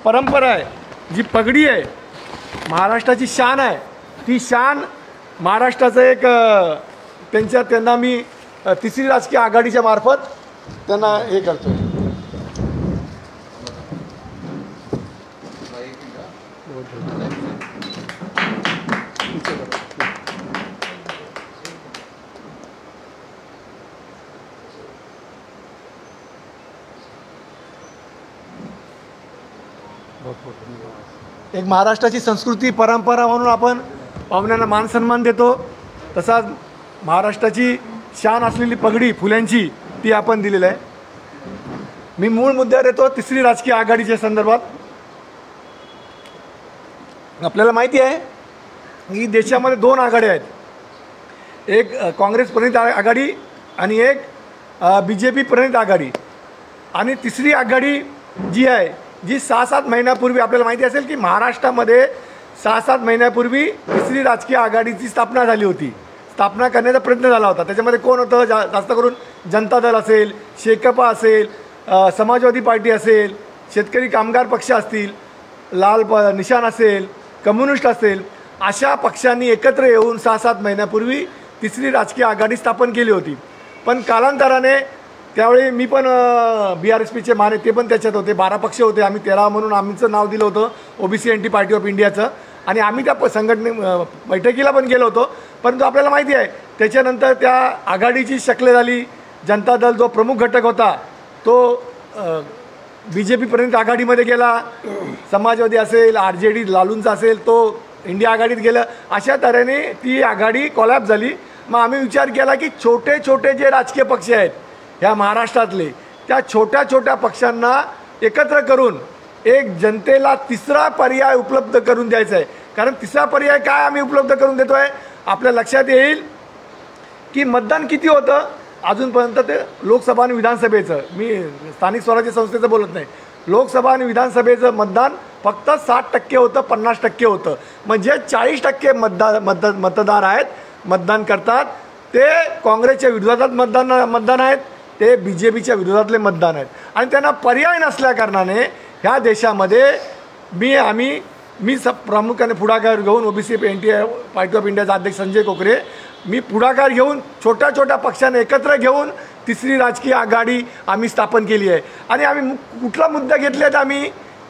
परंपरा आहे, जी पगडी आहे, महाराष्ट्राची शान आहे, ती शान महाराष्ट्राचं एक त्यांना मी तिसरी राजकीय आघाडीच्या मार्फत त्यांना हे करतो. एक महाराष्ट्राची संस्कृती परंपरा म्हणून आपण पाहुण्यांना मान सन्मान देतो. तसाच महाराष्ट्राची शान असलेली पगडी फुल्यांची ती आपण दिलेली आहे. मी मूळ मुद्द्यावर येतो. तिसरी राजकीय आघाडीच्या संदर्भात आपल्याला माहिती आहे की देशामध्ये 2 आघाड्या आहेत. एक काँग्रेस प्रणित आघाडी आणि एक BJP प्रणित आघाडी. आणि तिसरी आघाडी जी आहे, जी 6-7 महिन्यापूर्वी आपल्याला माहिती असेल की महाराष्ट्रामध्ये 6-7 महिन्यापूर्वी तिसरी राजकीय आघाडीची स्थापना झाली होती. स्थापना करण्याचा प्रयत्न झाला होता. त्याच्यामध्ये कोण होतं? जास्त करून जनता दल असेल, शेकापा असेल, समाजवादी पार्टी असेल, शेतकरी कामगार पक्ष असतील, लाल निशाण असेल, कम्युनिस्ट असेल, अशा पक्षांनी एकत्र येऊन 6-7 महिन्यापूर्वी तिसरी राजकीय आघाडी स्थापन केली होती. पण कालांतराने त्यावेळी मी पण BRSPचे माने ते पण त्याच्यात होते. 12 पक्ष होते. आम्ही 13 म्हणून आमचं नाव दिलं होतं OBC एंटी पार्टी ऑफ इंडियाचं. आणि आम्ही त्या बैठकीला पण गेलो होतो. परंतु आपल्याला माहिती आहे त्याच्यानंतर त्या आघाडीची शक्ल झाली. जनता दल जो प्रमुख घटक होता तो BJP प्रणित आघाडीमध्ये गेला. समाजवादी असेल, RJD लालूंचा असेल तो इंडिया आघाडीत गेलं. अशा तऱ्हेने ती आघाडी कोलॅप्स झाली. मग आम्ही विचार केला की छोटे छोटे जे राजकीय पक्ष आहेत ह्या महाराष्ट्रातले, त्या छोट्या छोट्या पक्षांना एकत्र करून एक जनतेला तिसरा पर्याय उपलब्ध करून द्यायचा आहे. कारण तिसरा पर्याय काय आम्ही उपलब्ध करून देतो आहे आपल्या लक्षात येईल की मतदान किती होतं अजूनपर्यंत ते लोकसभा आणि विधानसभेचं, मी स्थानिक स्वराज्य संस्थेचं बोलत नाही, लोकसभा आणि विधानसभेचं मतदान फक्त 60% होतं, 50% होतं. म्हणजे 40% मतदार आहेत, मतदान करतात ते काँग्रेसच्या विरोधात मतदान आहेत, ते BJPच्या विरोधातले मतदान आहेत. आणि त्यांना पर्याय नसल्या कारणाने ह्या देशामध्ये मी प्रामुख्याने पुढाकार घेऊन OBC एंटी पार्टी ऑफ इंडियाचा अध्यक्ष संजय कोकरे, मी पुढाकार घेऊन छोट्या छोट्या पक्षांना एकत्र घेऊन तिसरी राजकीय आघाडी आम्ही स्थापन केली आहे. आणि आम्ही कुठला मुद्दा घेतले आहेत?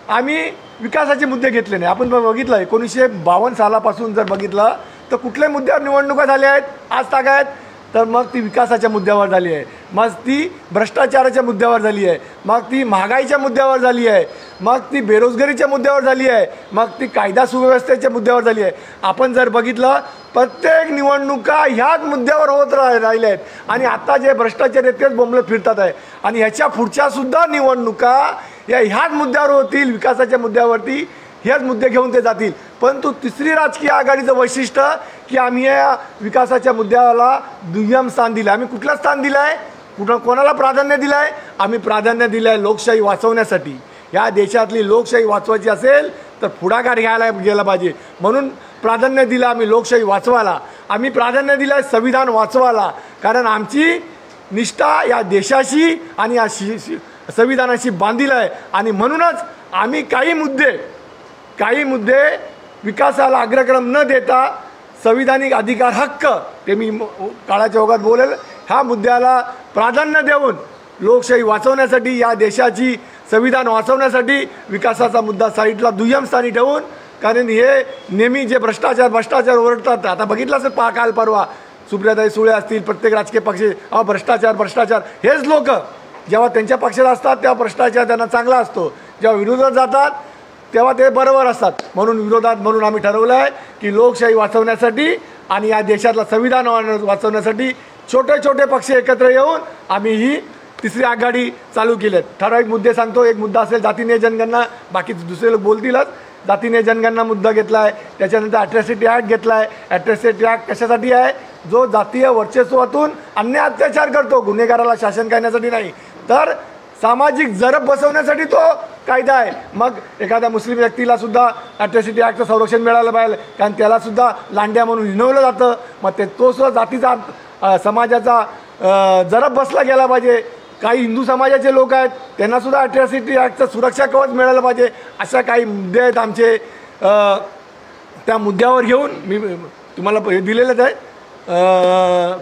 आम्ही विकासाचे मुद्दे घेतले नाही. आपण बघितलं 1952 सालापासून जर बघितलं तर कुठल्या मुद्द्यावर निवडणुका झाल्या आहेत आज तागायत, तर मग ती विकासाच्या मुद्द्यावर झाली आहे, मग ती भ्रष्टाचाराच्या मुद्द्यावर झाली आहे, मग ती महागाईच्या मुद्द्यावर झाली आहे, मग ती बेरोजगारीच्या मुद्द्यावर झाली आहे, मग ती कायदा सुव्यवस्थेच्या मुद्द्यावर झाली आहे. आपण जर बघितलं प्रत्येक निवडणुका ह्याच मुद्द्यावर होत राहिल्या आहेत. आणि आता जे भ्रष्टाचार आहेत तेच बोंबलत फिरतात आहे. आणि ह्याच्या पुढच्यासुद्धा निवडणुका ह्याच मुद्द्यावर होतील, विकासाच्या मुद्द्यावरती हेच मुद्दे घेऊन ते जातील. परंतु तिसरी राजकीय आघाडीचं वैशिष्ट्य की आम्ही या विकासाच्या मुद्द्याला दुय्यम स्थान दिलं. आम्ही कुठलं स्थान दिलं आहे? कोणाला प्राधान्य दिलं आहे? आम्ही प्राधान्य दिलं आहे लोकशाही वाचवण्यासाठी. या देशातली लोकशाही वाचवायची असेल तर पुढाकार घ्यायला गेला पाहिजे. म्हणून प्राधान्य दिलं आम्ही लोकशाही वाचवायला. आम्ही प्राधान्य दिलं आहे संविधान वाचवायला. कारण आमची निष्ठा या देशाशी आणि या संविधानाशी बांधील आहे. आणि म्हणूनच आम्ही काही मुद्दे विकासाला अग्रक्रम न देता संविधानिक अधिकार हक्क, ते मी काळाच्या ओघात बोलेल, ह्या मुद्द्याला प्राधान्य देऊन लोकशाही वाचवण्यासाठी, या देशाची संविधान वाचवण्यासाठी विकासाचा मुद्दा साईडला दुय्यम स्थानी ठेवून, कारण हे नेहमी जे भ्रष्टाचार ओरडतात. आता बघितलं असेल काल परवा सुप्रियाताई सुळे असतील, प्रत्येक राजकीय पक्ष भ्रष्टाचार हेच लोक जेव्हा त्यांच्या पक्षात असतात तेव्हा भ्रष्टाचार त्यांना चांगला असतो, जेव्हा विरोधात जातात तेव्हा ते बरोबर असतात. म्हणून आम्ही ठरवलं आहे की लोकशाही वाचवण्यासाठी आणि या देशातला संविधान वाचवण्यासाठी छोटे छोटे पक्ष एकत्र येऊन आम्ही ही तिसरी आघाडी चालू केली आहे. ठराविक मुद्दे सांगतो. एक मुद्दा असेल जातीय जनगणना, बाकी दुसरे लोक बोलतीलच. जातीय जनगणना मुद्दा घेतला आहे. त्याच्यानंतर अॅट्रॉसिटी ॲक्ट घेतला आहे. अॅट्रॉसिटी ॲक्ट कशासाठी आहे? जो जातीय वर्चस्वातून अन्याय अत्याचार करतो, गुन्हेगाराला शासन करण्यासाठी नाही, तर सामाजिक जरब बसवण्यासाठी तो कायदा आहे. मग एखाद्या मुस्लिम व्यक्तीला सुद्धा अॅट्रॉसिटी ॲक्टचं संरक्षण मिळालं पाहिजे, कारण त्यालासुद्धा लांड्या म्हणून हिणवलं जातं. मग तो सुद्धा जातीचा समाजाचा जरब बसला गेला पाहिजे. काही हिंदू समाजाचे लोक आहेत त्यांनासुद्धा अट्रॉसिटी ॲक्टचं सुरक्षा कवच मिळालं पाहिजे. अशा काही मुद्दे आहेत आमचे. त्या मुद्द्यावर घेऊन मी तुम्हाला हे दिलेलंच आहे.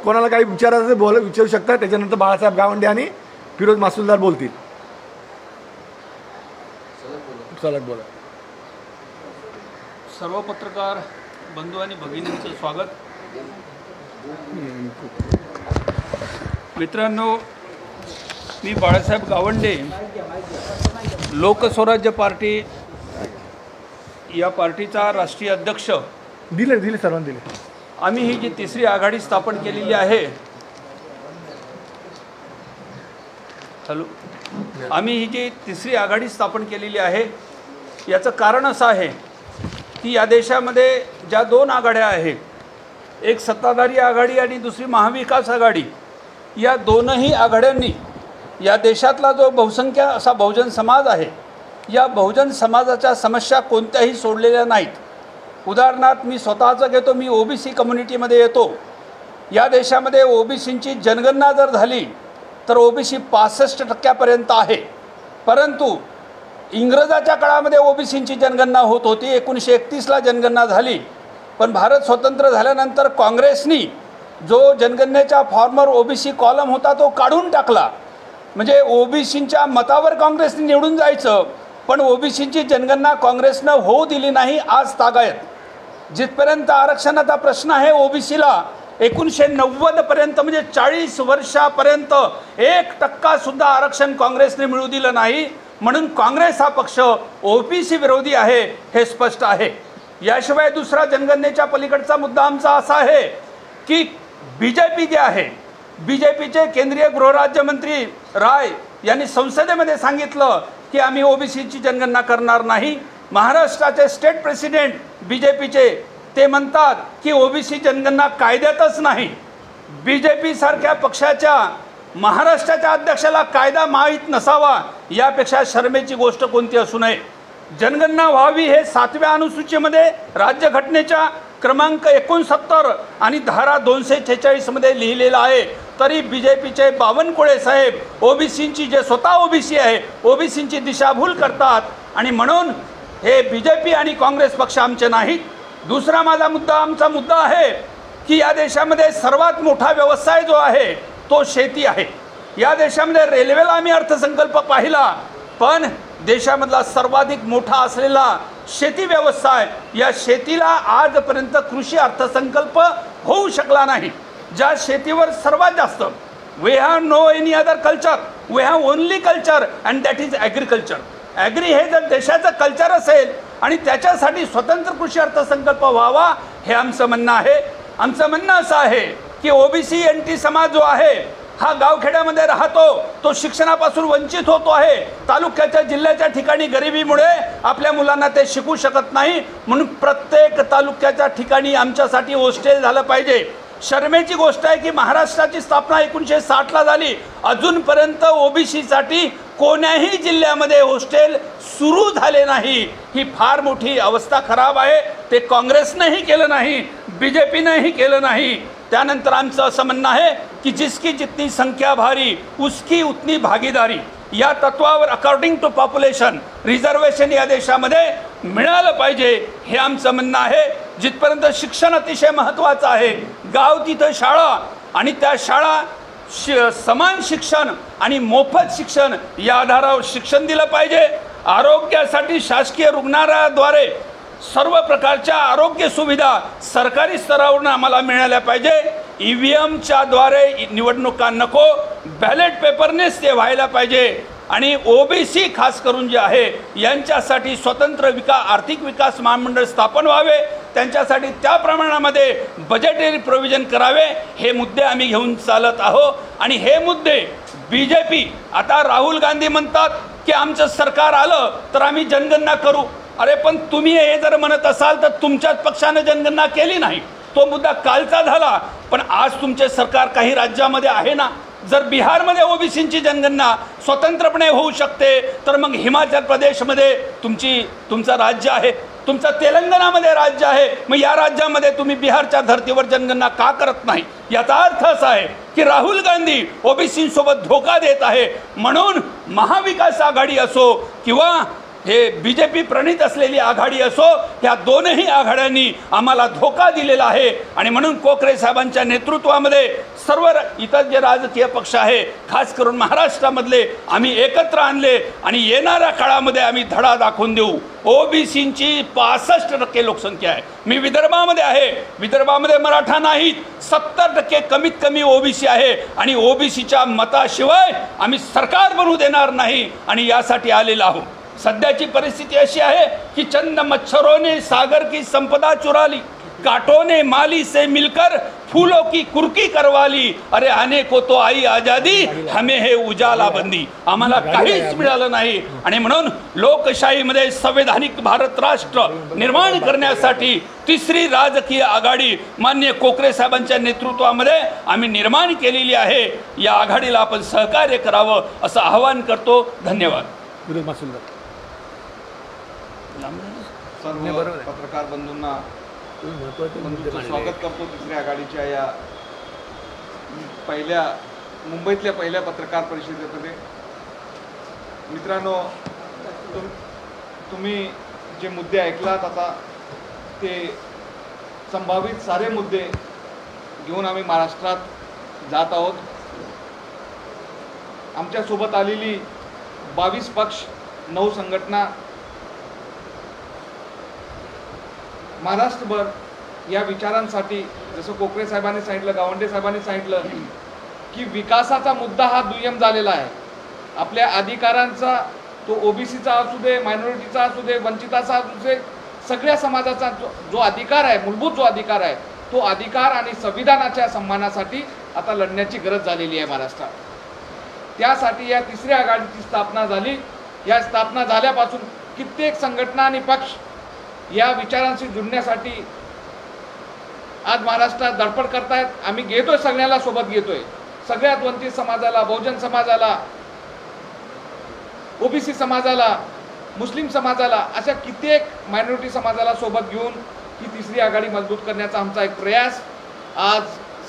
कोणाला काही विचारायचं विचारू शकता. त्याच्यानंतर बाळासाहेब गावंडे आणि फिरोज मासुलदार बोलतील. सलग बोला. सर्व पत्रकार बंधू आणि भगिनींचं स्वागत. मित्रांनो, मी बाळासाहेब गावंडे, लोकस्वराज्य पार्टी या पार्टीचा राष्ट्रीय अध्यक्ष. दिले सर्वांना दिले. आम्ही ही जी तिसरी आघाडी स्थापन केलेली आहे, आम्ही ही जी तिसरी आघाडी स्थापन केलेली आहे याचं कारण असं आहे की या देशामध्ये ज्या दोन आघाड्या आहेत, एक सत्ताधारी आघाडी आणि दुसरी महाविकास आघाडी, या दोनही आघाड्यांनी या देशातला जो बहुसंख्य असा बहुजन समाज आहे, या बहुजन समाजाच्या समस्या कोणत्याही सोडलेल्या नाहीत. उदाहरणार्थ मी स्वतःचं घेतो. मी ओबीसी कम्युनिटीमध्ये येतो. या देशामध्ये ओबीसींची जनगणना जर झाली तर ओबीसी 65% आहे. परंतु इंग्रजाच्या काळामध्ये ओबीसींची जनगणना होत होती. 1931ला जनगणना झाली. पण भारत स्वतंत्र झाल्यानंतर काँग्रेसनी जो जनगणनेचा फॉर्मर ओबीसी कॉलम होता तो काढून टाकला. म्हणजे ओबीसींच्या मतावर काँग्रेसने निवडून जायचं, पण ओबीसीची जनगणना काँग्रेसनं होऊ दिली नाही. आज तागायत जिथपर्यंत आरक्षणाचा प्रश्न आहे, ओबीसीला 1990पर्यंत म्हणजे 40 वर्षापर्यंत 1% सुद्धा आरक्षण काँग्रेसने मिळू दिलं नाही. म्हणून काँग्रेस हा पक्ष ओबीसी विरोधी आहे हे स्पष्ट आहे. याशिवाय दुसरा जनगणनेच्या पलीकडचा मुद्दा आमचा असा आहे की बीजेपी जे आहे, बीजेपीचे केंद्रीय गृहराज्यमंत्री राय यांनी संसदेमध्ये सांगितलं की आम्ही ओबीसीची जनगणना करणार नाही. महाराष्ट्राचे स्टेट प्रेसिडेंट बीजेपीचे ते म्हणतात की ओबीसी जनगणना कायद्यातच नाही. बीजेपी सारख्या पक्षाच्या महाराष्ट्राच्या अध्यक्षाला कायदा माहीत नसावा यापेक्षा शर्मेची गोष्ट कोणती असू नये. जनगणना व्हावी हे 7व्या अनुसूचीमध्ये राज्यघटनेच्या क्रमांक 69 आणि धारा 246 मध्ये लिहिलेलं आहे. तरी बीजेपीचे बावनकुळे साहेब ओबीसींची, जे स्वतः ओबीसी आहे, ओबीसींची दिशाभूल करतात. आणि म्हणून हे बीजेपी आणि काँग्रेस पक्ष आमचे नाहीत. दुसरा माझा मुद्दा, आमचा मुद्दा आहे की या देशामध्ये सर्वात मोठा व्यवसाय जो आहे तो शेती आहे. या देशामध्ये रेल्वेला आम्ही अर्थसंकल्प पाहिला, पण देशामधला सर्वाधिक मोठा असलेला शेती व्यवसाय, या शेतीला आजपर्यंत कृषी अर्थसंकल्प होऊ शकला नाही. ज्या शेतीवर सर्वात जास्त, we have no any other culture, we have only culture and that is agriculture. Agri हे जर देशाचं कल्चर असेल आणि त्याच्यासाठी स्वतंत्र कृषी अर्थसंकल्प व्हावा हे आमचं म्हणणं आहे. आमचं म्हणणं असं आहे की ओबीसी एनटी समाज जो आहे हा गावखेड्यामध्ये राहतो, तो शिक्षणापासून वंचित होतो आहे. तालुक्याच्या जिल्ह्याच्या ठिकाणी गरिबीमुळे आपल्या मुलांना ते शिकू शकत नाही. म्हणून प्रत्येक तालुक्याच्या ठिकाणी आमच्यासाठी हॉस्टेल झालं पाहिजे. शर्मेची गोष्ट आहे की महाराष्ट्राची स्थापना 1960ला झाली, अजूनपर्यंत ओबीसीसाठी कोण्याही जिल्ह्यामध्ये हॉस्टेल सुरू झाले नाही. ही फार मोठी अवस्था खराब आहे. ते काँग्रेसनंही केलं नाही, बीजेपीनंही केलं नाही. त्यानंतर आमचं असं म्हणणं आहे की जिसकी जितनी संख्या भारी उसकी उतनी भागीदारी, या तत्वावर अकॉर्डिंग टू पॉप्युलेशन रिझर्वेशन या देशामध्ये मिळालं पाहिजे हे आमचं म्हणणं आहे. जिथपर्यंत शिक्षण अतिशय महत्त्वाचं आहे, गाव तिथं शाळा, आणि त्या शाळा समान शिक्षण आणि मोफत शिक्षण या आधारावर शिक्षण दिलं पाहिजे. आरोग्यासाठी शासकीय रुग्णालयाद्वारे सर्व प्रकारच्या आरोग्य सुविधा सरकारी स्तरावरून आम्हाला मिळाल्या पाहिजे. EVMच्या द्वारे निवडणुका नको, बॅलेट पेपरनेच ते व्हायला पाहिजे. आणि ओबीसी खास करून जे आहे यांच्यासाठी स्वतंत्र आर्थिक विकास महामंडळ स्थापन व्हावे, त्यांच्यासाठी त्या प्रमाणामध्ये बजेटरी प्रोव्हिजन करावे. हे मुद्दे आम्ही घेऊन चालत आहोत. आणि हे मुद्दे बीजेपी, आता राहुल गांधी म्हणतात की आमचं सरकार आलं तर आम्ही जनगणना करू. अरे पण तुम्ही हे जर म्हणत असाल तर तुमच्याच पक्षाने जनगणना केली नाही. तो मुद्दा कालचा झाला, पण आज तुमचे सरकार काही राज्यामध्ये आहे ना. जर बिहारमध्ये ओबीसींची जनगणना स्वतंत्रपणे होऊ शकते तर मग हिमाचल प्रदेशमध्ये तुमचं राज्य आहे, तुमचं तेलंगणामध्ये राज्य आहे, मग या राज्यामध्ये तुम्ही बिहारच्या धर्तीवर जनगणना का करत नाही. याचा अर्थ असा आहे की राहुल गांधी ओबीसींसोबत धोका देत आहे, म्हणून महाविकास आघाडी असो किंवा हे बीजेपी प्रणित असलेली आघाडी असो, ह्या दोनही आघाड्यांनी आम्हाला धोका दिलेला आहे. आणि म्हणून कोकरे साहेबांच्या नेतृत्वामध्ये सर्व इतर जे राजकीय पक्ष आहे, खास करून महाराष्ट्रामधले, आम्ही एकत्र आणले आणि येणाऱ्या काळामध्ये आम्ही धडा दाखवून देऊ. ओबीसींची 65% लोकसंख्या आहे. मी विदर्भामध्ये आहे, विदर्भामध्ये मराठा नाहीत, 70% कमीत कमी ओबीसी आहे आणि ओबीसीच्या मताशिवाय आम्ही सरकार बनवू देणार नाही आणि यासाठी आलेलो आहोत. सध्याची परिस्थिती अशी आहे की चंद मच्छरों ने सागर की संपदा चुरा ली, कांटों ने माली से मिलकर फूलों की कुर्की करवा ली, अरे आने को तो आई आजादी, हमें है उजाला बंदी. आम्हाला काहीच मिळालं नाही आणि म्हणून लोकशाहीमध्ये संवैधानिक भारत राष्ट्र निर्माण करण्यासाठी तिसरी राजकीय आघाडी माननीय कोकरे साहेबांच्या नेतृत्वामध्ये आम्ही निर्माण केलेली आहे. या आघाडीला आपण सहकार्य करावं असं आवाहन करतो. धन्यवाद. सर्व पत्रकार बंधूंना स्वागत करतो तिसऱ्या आघाडीच्या या मुंबईतल्या पहिल्या पत्रकार परिषदेमध्ये. मित्रांनो, तुम्ही जे मुद्दे ऐकलात आता ते संभावित सारे मुद्दे घेऊन आम्ही महाराष्ट्रात जात आहोत. आमच्यासोबत आलेली 22 पक्ष, 9 संघटना महाराष्ट्रभर या विचारांसाठी, जसं कोकरे साहेबांनी सांगितलं, गावंडे साहेबांनी सांगितलं की विकासाचा मुद्दा हा दुय्यम झालेला आहे. आपल्या अधिकारांचा, तो ओबीसीचा असू दे, मायनॉरिटीचा असू दे, वंचिताचा असू दे, सगळ्या समाजाचा जो अधिकार आहे, मूलभूत जो अधिकार आहे, तो अधिकार आणि संविधानाच्या सन्मानासाठी आता लढण्याची गरज झालेली आहे महाराष्ट्रात. त्यासाठी या तिसऱ्या आघाडीची स्थापना झाली. या स्थापना झाल्यापासून कित्येक संघटना आणि पक्ष या विचारांशी जुळण्यासाठी आज महाराष्ट्रात धडपड करतायत. आम्ही घेतोय, सगळ्याला सोबत घेतोय, सगळ्यात वंचित समाजाला, बहुजन समाजाला, ओबीसी समाजाला, मुस्लिम समाजाला, अशा कित्येक मायनॉरिटी समाजाला सोबत घेऊन ही तिसरी आघाडी मजबूत करण्याचा आमचा एक प्रयास आज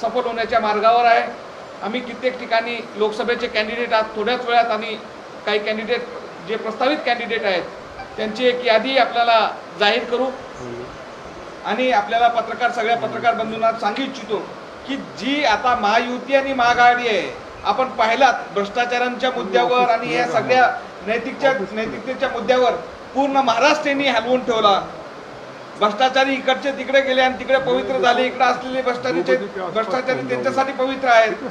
सफल होण्याच्या मार्गावर आहे. आम्ही कित्येक ठिकाणी लोकसभेचे कॅन्डिडेट आहात, थोड्याच वेळात आणि काही कॅन्डिडेट जे प्रस्तावित कॅन्डिडेट आहेत त्यांची एक यादी आपल्याला जाहीर करू आणि आपल्याला सगळ्या पत्रकार बंधूंना सांगू इच्छितो की जी आता महायुती आणि महाआघाडी आहे, आपण पाहिलात भ्रष्टाचारांच्या मुद्द्यावर आणि या सगळ्या नैतिकतेच्या मुद्द्यावर पूर्ण महाराष्ट्राने हलवून ठेवला. भ्रष्टाचारी इकडचे तिकडे गेले आणि तिकडे पवित्र झाले, इकडे असलेले भ्रष्टाचारी त्यांच्यासाठी पवित्र आहेत.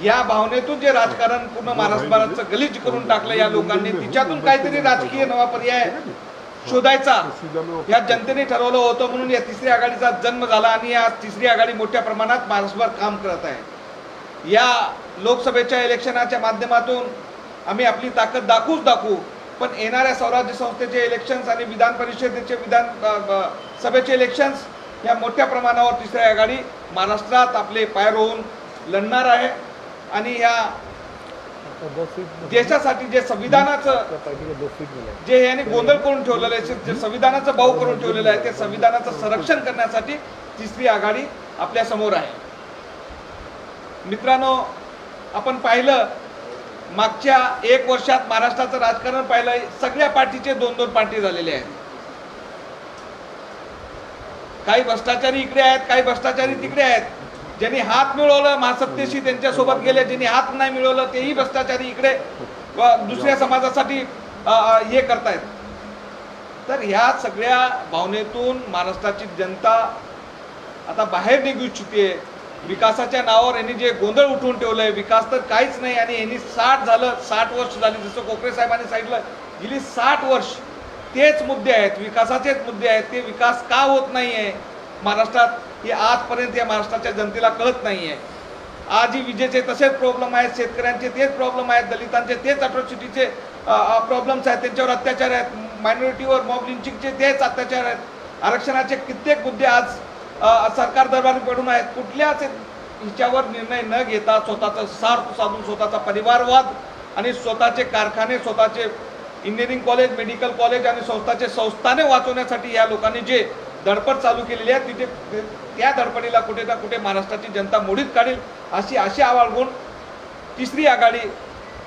या भावनेतून जे राजकारण पूर्ण महाराष्ट्राचं गलिच्छ करून टाकलं या लोकांनी, तिच्यातून काहीतरी राजकीय नवा पर्याय शोधायचा या जनतेने ठरवलं होतं. म्हणून या तिसऱ्या आघाडीचा जन्म झाला आणि या तिसरी आघाडी मोठ्या प्रमाणात महाराष्ट्रभर काम करत आहे. या लोकसभेच्या इलेक्शनाच्या माध्यमातून आम्ही आपली ताकद दाखवू, पण येणाऱ्या स्वराज्य संस्थेचे इलेक्शन्स आणि विधान परिषदेचे सभेचे इलेक्शन्स या मोठ्या प्रमाणावर तिसरी आघाडी महाराष्ट्रात आपले पाय रोवून लढणार आहे. आणि या देशासाठी जे संविधानाचं जे याने गोंधळ करून ठेवलेलं आहे, जे संविधानाचं बाऊ करून ठेवलेलं आहे, ते संविधानाचं संरक्षण करण्यासाठी तिसरी आघाडी आपल्या समोर आहे. मित्रांनो, आपण पाहिलं मागच्या 1 वर्षात महाराष्ट्राचं राजकारण पाहिलं, सगळ्या पार्टीचे 2-2 पार्टी झालेले आहेत. काही भ्रष्टाचारी इकडे आहेत, काही भ्रष्टाचारी तिकडे आहेत. ज्यांनी हात मिळवलं महासत्तेशी त्यांच्यासोबत गेले, ज्यांनी हात नाही मिळवलं तेही भ्रष्टाचारी इकडे दुसऱ्या समाजासाठी हे करतायत. तर ह्या सगळ्या भावनेतून महाराष्ट्राची जनता आता बाहेर निघू इच्छिते. विकासाच्या नावावर यांनी जे गोंधळ उठवून ठेवलंय, विकास तर काहीच नाही. आणि यांनी 60 वर्ष झाली, जसं कोकरे साहेबांनी सांगितलं, गेली 60 वर्ष तेच मुद्दे आहेत, विकासाचेच मुद्दे आहेत. ते विकास का होत नाही आहे महाराष्ट्रात हे आजपर्यंत या महाराष्ट्राच्या जनतेला कळत नाही आहे. आजही विजेचे तसेच प्रॉब्लेम आहेत, शेतकऱ्यांचे तेच प्रॉब्लेम आहेत, दलितांचे तेच अट्रॉसिटीचे प्रॉब्लेम्स आहेत, त्यांच्यावर अत्याचार आहेत, मायनॉरिटीवर मॉब लिंचिंगचे तेच अत्याचार आहेत, आरक्षणाचे कित्येक मुद्दे आज सरकार दरबारी पडून आहेत. कुठल्याच हिच्यावर निर्णय न घेता स्वतःचा स्वार्थ साधून स्वतःचा परिवारवाद आणि स्वतःचे कारखाने, स्वतःचे इंजिनिअरिंग कॉलेज, मेडिकल कॉलेज आणि स्वतःचे संस्थाने वाचवण्यासाठी या लोकांनी जे धडपड चालू केलेली आहे, त्या धडपडीला कुठे ना कुठे महाराष्ट्राची जनता मोडीत काढेल अशी आशा बाळगून तिसरी आघाडी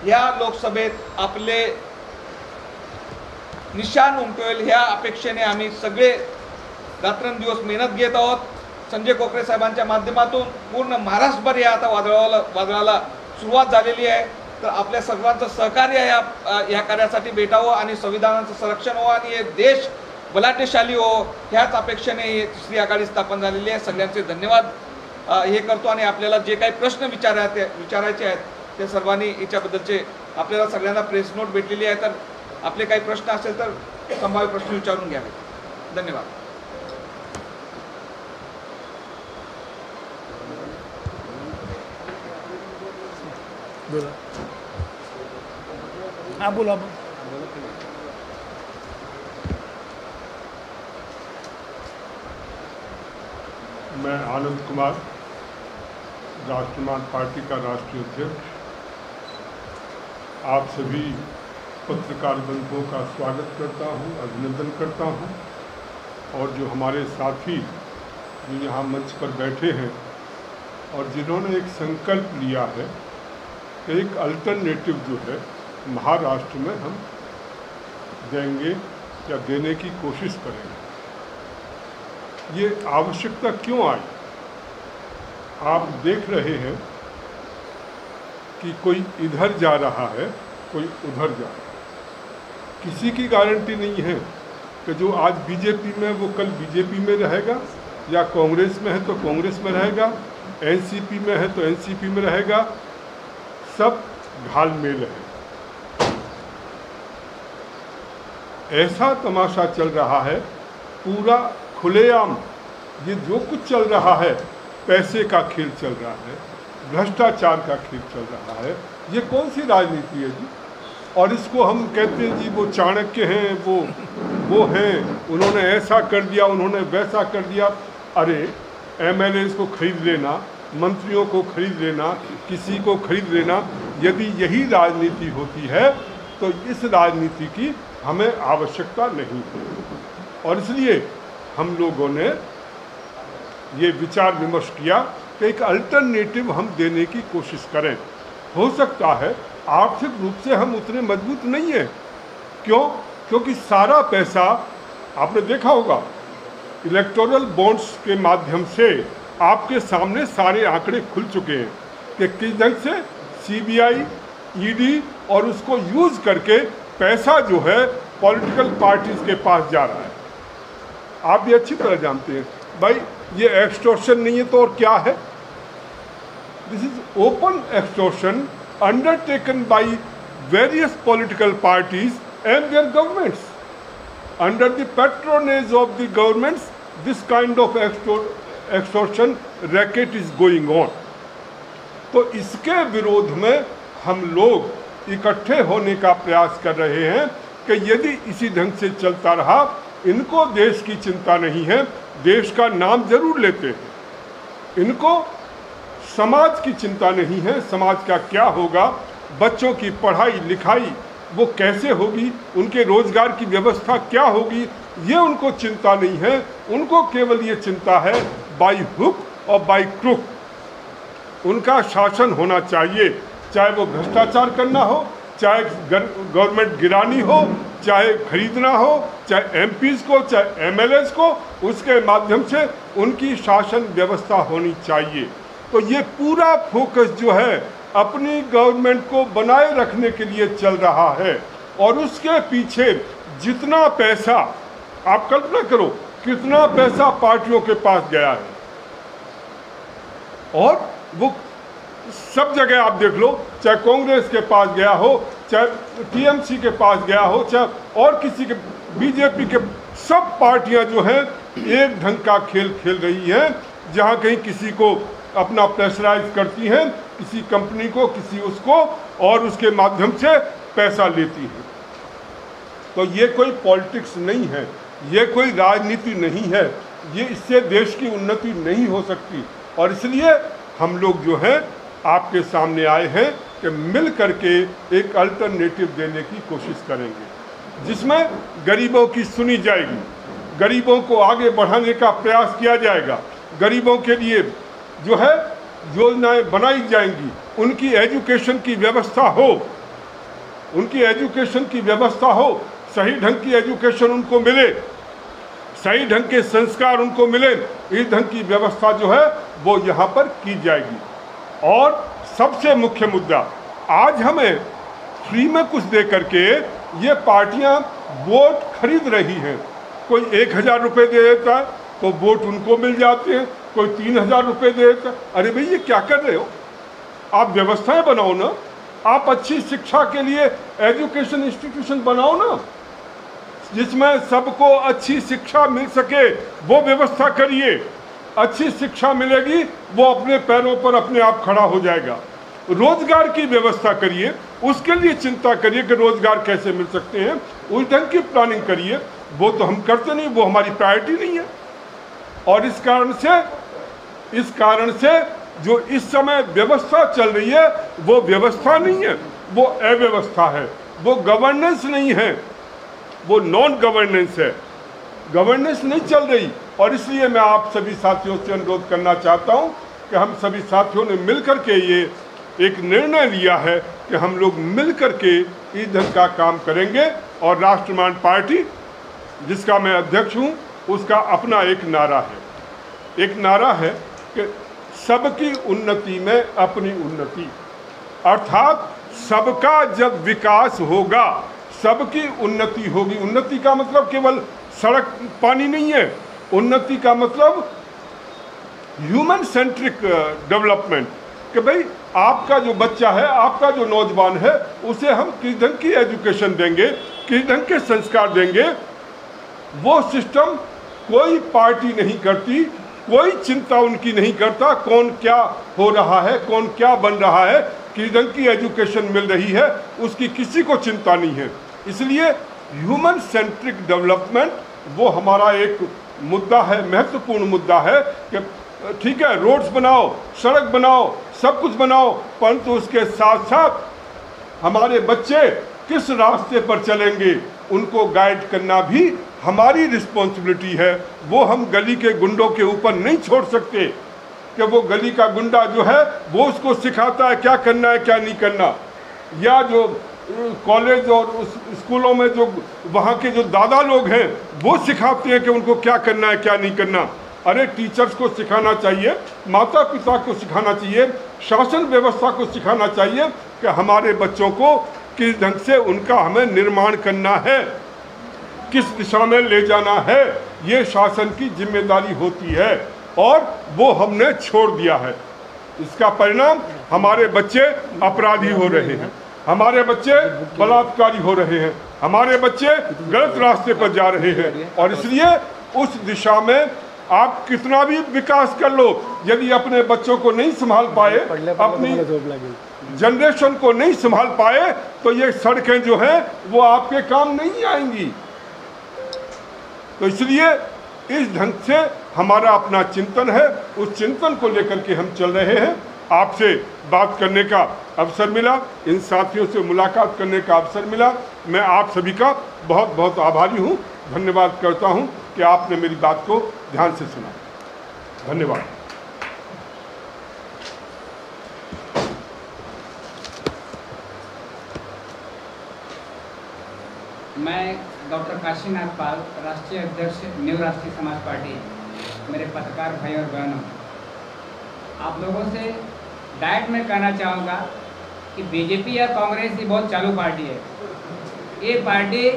ह्या लोकसभेत आपले निशाण उमटवेल ह्या अपेक्षेने आम्ही सगळे रात्रंदिवस मेहनत घेत आहोत. संजय कोकरे साहेबांच्या माध्यमातून पूर्ण महाराष्ट्रभर या आता वादळाला सुरुवात झालेली आहे. तर आपल्या सर्वांचं सहकार्य या कार्यासाठी भेटावं आणि संविधानाचं संरक्षण व्हावं आणि हे देश बलाढ्यशाली हो ह्याच अपेक्षेने ही तिसरी आघाडी स्थापन झालेली आहे. सगळ्यांचे धन्यवाद हे करतो आणि आपल्याला जे काही प्रश्न विचारायचे आहेत ते सर्वांनी याच्याबद्दलचे आपल्याला सगळ्यांना प्रेस नोट भेटलेली आहे. तर आपले काही प्रश्न असेल तर संभाव्य प्रश्न विचारून घ्यावे. धन्यवाद. बोला. हाँ बोला. मैं आनंद कुमार, राष्ट्रवादी पार्टी का राष्ट्रीय अध्यक्ष, आप सभी पत्रकार बंधुओं का स्वागत करता हूं, अभिनंदन करता हूं और जो हमारे साथी जो यहाँ मंच पर बैठे हैं और जिन्होंने एक संकल्प लिया है कि एक अल्टरनेटिव जो है महाराष्ट्र में हम देंगे या देने की कोशिश करेंगे. ये आवश्यकता क्यों आई? आप देख रहे हैं कि कोई इधर जा रहा है, कोई उधर जा रहा है. किसी की गारंटी नहीं है कि जो आज बीजेपी में वो कल बीजेपी में रहेगा, या कांग्रेस में है तो कांग्रेस में रहेगा, एनसीपी में है तो एनसीपी में रहेगा. सब घालमेल है. ऐसा तमाशा चल रहा है पूरा खुलेआम. ये जो कुछ चल रहा है पैसे का खेल चल रहा है, भ्रष्टाचार का खेल चल रहा है. ये कौन सी राजनीति है जी? और इसको हम कहते हैं जी वो चाणक्य हैं, वो हैं, उन्होंने ऐसा कर दिया, उन्होंने वैसा कर दिया. अरे एमएलए को खरीद लेना, मंत्रियों को खरीद लेना, किसी को खरीद लेना, यदि यही राजनीति होती है तो इस राजनीति की हमें आवश्यकता नहीं है. और इसलिए हम लोगों ने ये विचार विमर्श किया कि एक अल्टरनेटिव हम देने की कोशिश करें. हो सकता है आर्थिक रूप से हम उतने मजबूत नहीं हैं. क्यों? क्योंकि सारा पैसा आपने देखा होगा इलेक्टोरल बॉन्ड्स के माध्यम से आपके सामने सारे आंकड़े खुल चुके हैं कि किस ढंग से सीबीआई, ईडी और उसको यूज़ करके पैसा जो है पॉलिटिकल पार्टीज के पास जा रहा है. आप भी अच्छी तरह जानते हैं भाई, ये एक्सटॉर्शन नहीं है तो और क्या है? This is open extortion undertaken by various political parties and their governments. Under the patronage of the governments, this kind of extortion racket is going on. तो इसके विरोध में हम लोग इकट्ठे होने का प्रयास कर रहे हैं कि यदि इसी ढंग से चलता रहा, इनको देश की चिंता नहीं है, देश का नाम जरूर लेते हैं, इनको समाज की चिंता नहीं है, समाज का क्या होगा, बच्चों की पढ़ाई लिखाई वो कैसे होगी, उनके रोजगार की व्यवस्था क्या होगी, ये उनको चिंता नहीं है. उनको केवल ये चिंता है बाई हुक और बाई क्रुक उनका शासन होना चाहिए. चाहे वो भ्रष्टाचार करना हो, चाहे गवर्नमेंट गिरानी हो, चाहे खरीदना हो, चाहे एमपीज को, चाहे एमएलएस को, उसके माध्यम से उनकी शासन व्यवस्था होनी चाहिए. तो ये पूरा फोकस जो है अपनी गवर्नमेंट को बनाए रखने के लिए चल रहा है. और उसके पीछे जितना पैसा, आप कल्पना करो कितना पैसा पार्टियों के पास गया है, और वो सब जगह आप देख लो, चाहे कांग्रेस के पास गया हो, चाहे टीएमसी के पास गया हो, चाहे और किसी के, बीजेपी के, सब पार्टियां जो हैं एक ढंग का खेल खेल रही हैं. जहां कहीं किसी को अपना प्रेशराइज करती हैं, किसी कंपनी को, किसी उसको, और उसके माध्यम से पैसा लेती हैं. तो ये कोई पॉलिटिक्स नहीं है, ये कोई राजनीति नहीं है, ये इससे देश की उन्नति नहीं हो सकती. और इसलिए हम लोग जो हैं आपके सामने आए हैं कि मिल करके एक अल्टरनेटिव देने की कोशिश करेंगे, जिसमें गरीबों की सुनी जाएगी, गरीबों को आगे बढ़ाने का प्रयास किया जाएगा. गरीबों के लिए जो है योजनाएं बनाई जाएंगी, उनकी एजुकेशन की व्यवस्था हो, उनकी एजुकेशन की व्यवस्था हो, सही ढंग की एजुकेशन उनको मिले, सही ढंग के संस्कार उनको मिले, इस ढंग की व्यवस्था जो है वो यहाँ पर की जाएगी। और सबसे मुख्य मुद्दा, आज हमें फ्री में कुछ दे करके ये पार्टियां वोट खरीद रही हैं। कोई 1000 रुपये दे देता है तो वोट उनको मिल जाते हैं, कोई 3000 रुपये दे देता है। अरे भाई ये क्या कर रहे हो? आप व्यवस्थाएं बनाओ ना, आप अच्छी शिक्षा के लिए एजुकेशन इंस्टीट्यूशन बनाओ ना, जिसमें सबको अच्छी शिक्षा मिल सके, वो व्यवस्था करिए। अच्छी शिक्षा मिलेगी, वो अपने पैरों पर अपने आप खड़ा हो जाएगा। रोजगार की व्यवस्था करिए, उसके लिए चिंता करिए कि रोजगार कैसे मिल सकते हैं, उस ढंग की प्लानिंग करिए। वो तो हम करते नहीं, वो हमारी प्रायोरिटी नहीं है। और इस कारण से जो इस समय व्यवस्था चल रही है वो व्यवस्था नहीं है, वो अव्यवस्था है, वो गवर्नेंस नहीं है, वो नॉन गवर्नेंस है, गवर्नेंस नहीं चल रही। और इसलिए मैं आप सभी साथियों से अनुरोध करना चाहता हूं कि हम सभी साथियों ने मिलकर के ये एक निर्णय लिया है कि हम लोग मिलकर के इस ढंग का काम करेंगे। और राष्ट्रवादी पार्टी जिसका मैं अध्यक्ष हूं, उसका अपना एक नारा है, एक नारा है कि सबकी उन्नति में अपनी उन्नति, अर्थात सबका जब विकास होगा सबकी उन्नति होगी। उन्नति का मतलब केवल सड़क पानी नहीं है, उन्नति का मतलब ह्यूमन सेंट्रिक डेवलपमेंट, कि भाई आपका जो बच्चा है, आपका जो नौजवान है, उसे हम किस ढंग की एजुकेशन देंगे, किस ढंग के संस्कार देंगे, वो सिस्टम कोई पार्टी नहीं करती, कोई चिंता उनकी नहीं करता कौन क्या हो रहा है, कौन क्या बन रहा है, किस ढंग की एजुकेशन मिल रही है, उसकी किसी को चिंता नहीं है। इसलिए ह्यूमन सेंट्रिक डेवलपमेंट वो हमारा एक मुद्दा है, महत्वपूर्ण मुद्दा है कि ठीक है रोड्स बनाओ, सड़क बनाओ, सब कुछ बनाओ, परंतु उसके साथ साथ हमारे बच्चे किस रास्ते पर चलेंगे उनको गाइड करना भी हमारी रिस्पॉन्सिबिलिटी है। वो हम गली के गुंडों के ऊपर नहीं छोड़ सकते कि वो गली का गुंडा जो है वो उसको सिखाता है क्या करना है क्या नहीं करना, या जो कॉलेज और उस स्कूलों में जो वहाँ के जो दादा लोग हैं वो सिखाते हैं कि उनको क्या करना है क्या नहीं करना। अरे टीचर्स को सिखाना चाहिए, माता पिता को सिखाना चाहिए, शासन व्यवस्था को सिखाना चाहिए कि हमारे बच्चों को किस ढंग से उनका हमें निर्माण करना है, किस दिशा में ले जाना है, ये शासन की जिम्मेदारी होती है और वो हमने छोड़ दिया है। इसका परिणाम हमारे बच्चे अपराधी हो रहे हैं, हमारे बच्चे बलात्कारी हो रहे हैं, हमारे बच्चे गलत रास्ते पर जा रहे हैं। और इसलिए उस दिशा में आप कितना भी विकास कर लो, यदि अपने बच्चों को नहीं संभाल पाए, अपनी जनरेशन को नहीं संभाल पाए, तो ये सड़कें जो हैं वो आपके काम नहीं आएंगी। तो इसलिए इस ढंग से हमारा अपना चिंतन है, उस चिंतन को लेकर के हम चल रहे हैं। आपसे बात करने का अवसर मिला, इन साथियों से मुलाकात करने का अवसर मिला, मैं आप सभी का बहुत बहुत आभारी हूँ, धन्यवाद करता हूँ कि आपने मेरी बात को ध्यान से सुना। धन्यवाद। मैं डॉक्टर काशीनाथ पाल, राष्ट्रीय अध्यक्ष न्यू राष्ट्रीय समाज पार्टी, मेरे पत्रकार भाई और बहनों, आप लोगों से डायरेक्ट में कहना चाहूँगा कि बीजेपी या कांग्रेस ही बहुत चालू पार्टी है। ये पार्टी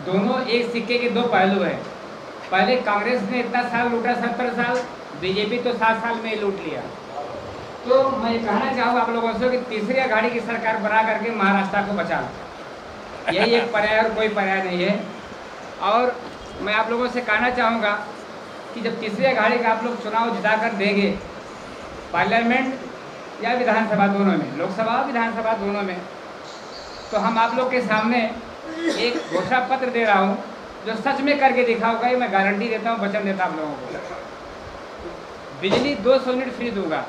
दोनों एक सिक्के के दो पहलू हैं। पहले कांग्रेस ने इतना साल लूटा, 70 साल, बीजेपी तो 7 साल में ही लूट लिया। तो मैं ये कहना चाहूँगा आप लोगों से कि तीसरी आघाड़ी की सरकार बना करके महाराष्ट्र को बचा, यही एक पर्याय और कोई पर्याय नहीं है। और मैं आप लोगों से कहना चाहूँगा कि जब तीसरी आघाड़ी का आप लोग चुनाव जिता कर देंगे, पार्लियामेंट या विधानसभा दोनों में, लोकसभा विधानसभा दोनों में, तो हम आप लोग के सामने एक घोषणा पत्र दे रहा हूँ जो सच में करके दिखाऊंगा। ये मैं गारंटी देता हूँ, वचन देता हूँ आप लोगों को। बिजली 200 यूनिट फ्री दूंगा,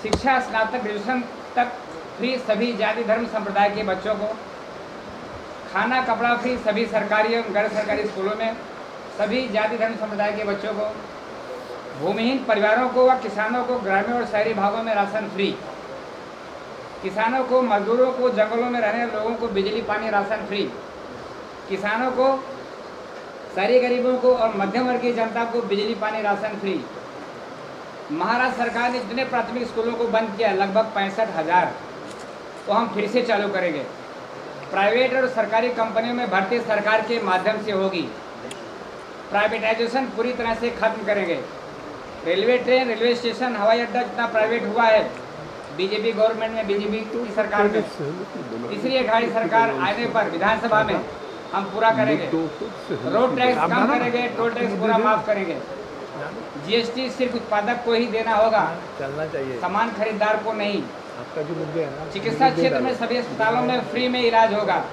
शिक्षा स्नातक ग्रेजुएशन तक फ्री सभी जाति धर्म संप्रदाय के बच्चों को, खाना कपड़ा फ्री सभी सरकारी एवं गैर सरकारी स्कूलों में सभी जाति धर्म संप्रदाय के बच्चों को, भूमिहीन परिवारों को व किसानों को ग्रामीण और शहरी भागों में राशन फ्री, किसानों को, मजदूरों को, जंगलों में रहने वाले लोगों को बिजली पानी राशन फ्री, किसानों को, शहरी गरीबों को और मध्यम वर्गीय जनता को बिजली पानी राशन फ्री। महाराष्ट्र सरकार ने जितने प्राथमिक स्कूलों को बंद किया लगभग 65,000, तो हम फिर से चालू करेंगे। प्राइवेट और सरकारी कंपनियों में भर्ती सरकार के माध्यम से होगी। प्राइवेटाइजेशन पूरी तरह से खत्म करेंगे। रेलवे ट्रेन, रेलवे स्टेशन, हवाई अड्डा जितना प्राइवेट हुआ है बीजेपी गवर्नमेंट में, बीजेपी की सरकार में, तीसरी अघाड़ी सरकार आने पर विधानसभा में हम पूरा करेंगे। रोड टैक्स कम करेंगे, टोल टैक्स पूरा माफ करेंगे। जीएसटी सिर्फ उत्पादक को ही देना होगा, चलना चाहिए, सामान खरीदार को नहीं। आपका जो मुद्दे है ना, चिकित्सा क्षेत्र में सभी अस्पतालों में फ्री में इलाज होगा।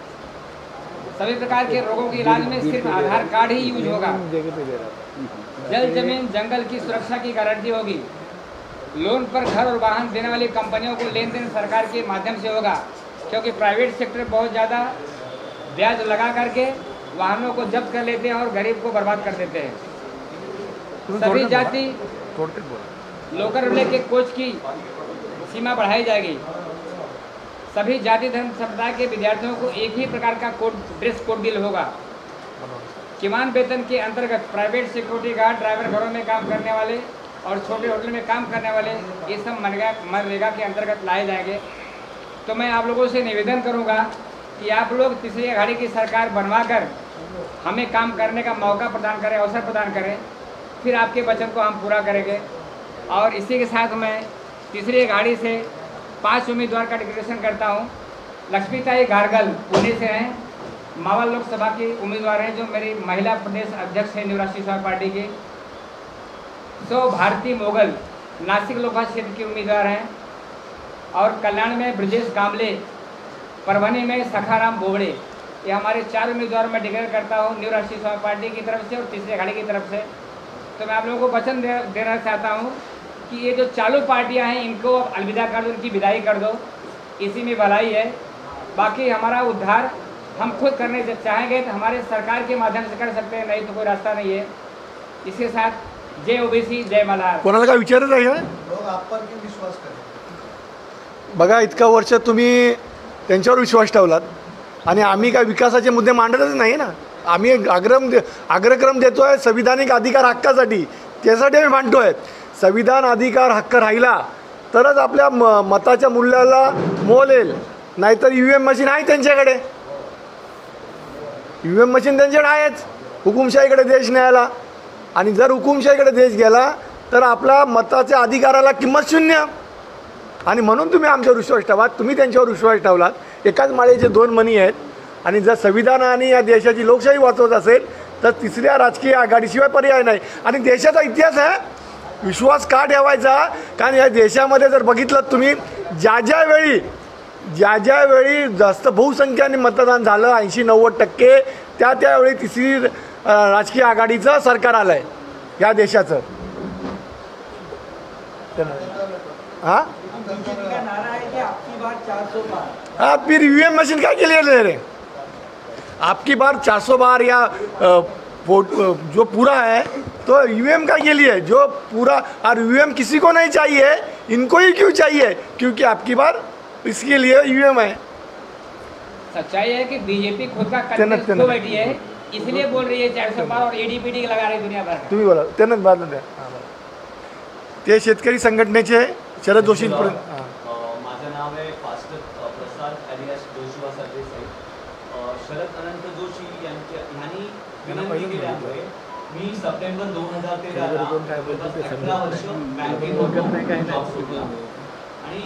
सभी प्रकार के रोगों के इलाज में सिर्फ आधार कार्ड ही यूज होगा। जल, जमीन, जंगल की सुरक्षा की गारंटी होगी। लोन पर घर और वाहन देने वाली कंपनियों को लेन देन सरकार के माध्यम से होगा, क्योंकि प्राइवेट सेक्टर बहुत ज़्यादा ब्याज लगा करके वाहनों को जब्त कर लेते हैं और गरीब को बर्बाद कर देते हैं। सभी जाति लोकल रेलवे के कोच की सीमा बढ़ाई जाएगी। सभी जाति धर्म संप्रदाय के विद्यार्थियों को एक ही प्रकार का ड्रेस कोड बिल होगा। किमान वेतन के अंतर्गत प्राइवेट सिक्योरिटी गार्ड, ड्राइवर, घरों में काम करने वाले और छोटे होटल में काम करने वाले, ये सब मनरेगा के अंतर्गत लाए जाएंगे। तो मैं आप लोगों से निवेदन करूंगा कि आप लोग तीसरी अघाड़ी की सरकार बनवाकर हमें काम करने का मौका प्रदान करें, अवसर प्रदान करें, फिर आपके वचन को हम पूरा करेंगे। और इसी के साथ मैं तीसरी अघाड़ी से 5 उम्मीदवार का डिक्लेरेशन करता हूँ। लक्ष्मीताई गारगल पुणे से हैं, मावा लोकसभा की उम्मीदवार हैं, जो मेरी महिला प्रदेश अध्यक्ष है न्यू राष्ट्रीय समाज पार्टी की। भारती मोगल नासिक लोकसभा क्षेत्र की उम्मीदवार हैं। और कल्याण में ब्रजेश कामले, परभनी में सखाराम बोबड़े, ये हमारे 4 उम्मीदवार मैं डिक्लेयर करता हूँ न्यू राष्ट्रीय समाज पार्टी की तरफ से और तीसरी अघाड़ी की तरफ से। तो मैं आप लोगों को वचन देना चाहता हूँ कि ये जो चालू पार्टियां हैं इनको अब अलविदा कर दो, इनकी विदाई कर दो, इसी में भलाई है। बाकी हमारा उद्धार हम खुद करने चाहेंगे तो हमारे सरकार के माध्यम से कर सकते हैं, नहीं तो कोई रास्ता नहीं है। इसके साथ जय ओबीसी, जय मल्हार। कोणाला काय विचारत आहे लोक आपवर किती विश्वास करेल? बघा, इतका वर्ष तुम्ही त्यांच्यावर विश्वास ठेवलात आणि आम्ही काय विकासाचे मुद्दे मांडतच नाही ना। आम्ही अग्रक्रम देतो आहे संविधानिक अधिकार हक्कासाठी, त्यासाठी आम्ही मांडतो आहे। संविधान अधिकार हक्क राहिला तरच आपल्या मताच्या मूल्याला मोल येईल, नाहीतर EVM मशीन आहे त्यांच्याकडे, EVM मशीन त्यांच्याकडे आहेच। हुकुमशाहीकडे देश न्यायला, आणि जर हुकुमशाहीकडे देश गेला तर आपला मताच्या अधिकाराला किंमत शून्य। आणि म्हणून तुम्ही आमच्यावर विश्वास ठेवा, तुम्ही त्यांच्यावर विश्वास ठेवलात। एकाच माळेचे 2 मणी आहेत, आणि जर संविधान आणि या देशाची लोकशाही वाचवत असेल तर तिसऱ्या राजकीय आघाडीशिवाय पर्याय नाही। आणि देशाचा इतिहास आहे विश्वास का ठेवायचा, कारण या देशामध्ये जर बघितलं तुम्ही, ज्या वेळी जास्त बहुसंख्याने मतदान झालं 80-90%, त्यावेळी तिसरी राजकीय आघाडीचं सरकार आलं आहे या देशाचं। हां हाँ, फिर EVM मशीन क्या के लिए ले रहे? आपकी बार 400 बार या जो पूरा है तो EVM का के लिए जो पूरा, और EVM किसी को नहीं चाहिए, इनको ही क्यों चाहिए? क्योंकि आपकी बार इसके लिए EVM है। सच्चाई है कि बीजेपी खुद का कंटेस्ट खो बैठी है, इसलिए बोल रही है 400 बार और ADPD लगा रही दुनिया भर। तुम्ही बोला त्यांनाच बाद द्या। ते शेतकरी संघटनेचे शरद जोशी। माझं नाव आहे फास्टर प्रसाद अलियास जोशुआ सरदेसाई। शरद अनंत जोशी यांनी विनंती केल्यामुळे मी सप्टेंबर 2013 18 वर्ष बँकेत जॉब सुरू आणि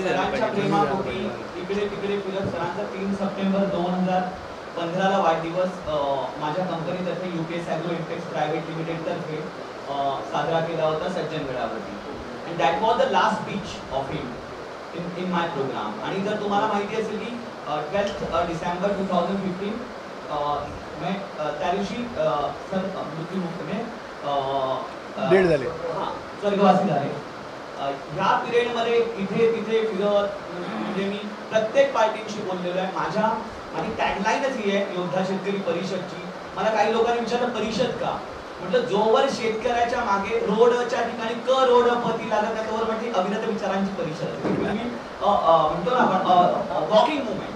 सरांच्या प्रेमापोटी इकडे तिकडे फिरत सरांचा 3 सप्टेंबर 2015ला वाढदिवस माझ्या कंपनीतर्फे UPS ॲग्रो इन्टेक्स प्रायव्हेट लिमिटेड तर्फे साजरा केला होता सज्जनगडावरती। And that was the last speech of him in my program. आणि जर तुम्हाला माहिती असेल की 12 डिसेंबर 2015 मैं त्या दिवशी सर मृत्यूमुखने डेड झाले, स्वर्गवासी झाले। ह्या पिरियडमध्ये इथे तिथे फिरत म्हणजे मी प्रत्येक पार्टीशी बोललेलो आहे। माझी टॅगलाईनच ही आहे योद्धा शेतकरी परिषदची। मला काही लोकांनी विचारलं परिषद का, म्हटलं जोवर शेतकऱ्याच्या मागे रोडच्या ठिकाणी करोडपती लागत नाही तोवर म्हटली अविरत विचारांची परिषद मी म्हणतो ना आपण वॉकिंग मुवमेंट.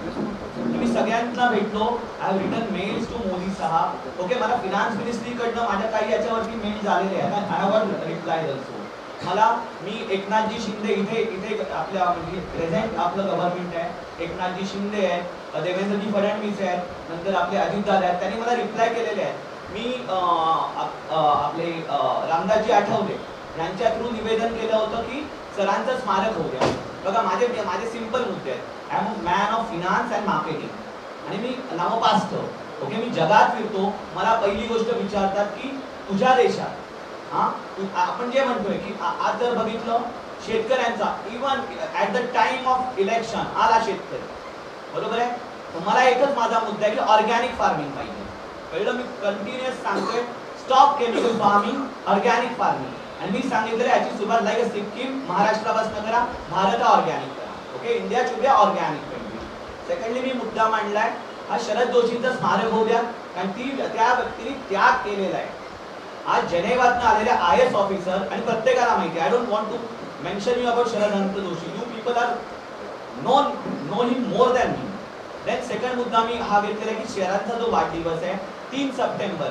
मी सगळ्यांना भेटलो. I have written mails to Modi साहेब. ओके, मला फिनान्स मिनिस्ट्रीकडनं माझ्या काही याच्यावरती मेल झालेले आहेत. I have got reply also. मला मी एकनाथजी शिंदे इथे आपल्या म्हणजे प्रेझेंट आपलं गव्हर्नमेंट आहे, एकनाथजी शिंदे आहेत, देवेंद्रजी फडणवीस आहेत, नंतर आपले अजितदादा आहेत, त्यांनी मला रिप्लाय केलेले आहेत. मी आपले रामदासजी आठवले यांच्या थ्रू निवेदन केलं होतं की सरांचं स्मारक होऊ द्या. बघा माझे सिंपल मुद्दे आहेत. I am a man of finance and marketing आणि मी नामोपास्त. ओके, मी जगात फिरतो. मला पहिली गोष्ट विचारतात की तुझ्या देशात आपण जे म्हणतोय की आज जर बघितलं शेतकऱ्यांचा even at the time of election आला शेतकरी, बरोबर आहे. तर मला एकच माझा मुद्दा आहे की ऑर्गॅनिक फार्मिंग पाहिजे. पहिलं मी कंटिन्युअस सांगतोय stop chemical farming, organic farming. आणि मी सांगितलं याची सुरुवात लाईक सिक्कीम महाराष्ट्रापासून करा, भारत ऑर्गॅनिक करा. Okay, India should be organic. Secondly मी मुद्दा मांडलाय हा शरद जोशींचं स्मारक होऊ द्या, कारण त्या व्यक्तीने त्याग केलेला आहे. आज जेनेवातनं आलेल्या IAS ऑफिसर आणि प्रत्येकाला माहिती, I don't want to mention you about Sharad Anant Joshi. You people are know him more than me. Then second मुद्दा मी हा घेतलेला की शहरांचा जो वाढदिवस आहे 3 सप्टेंबर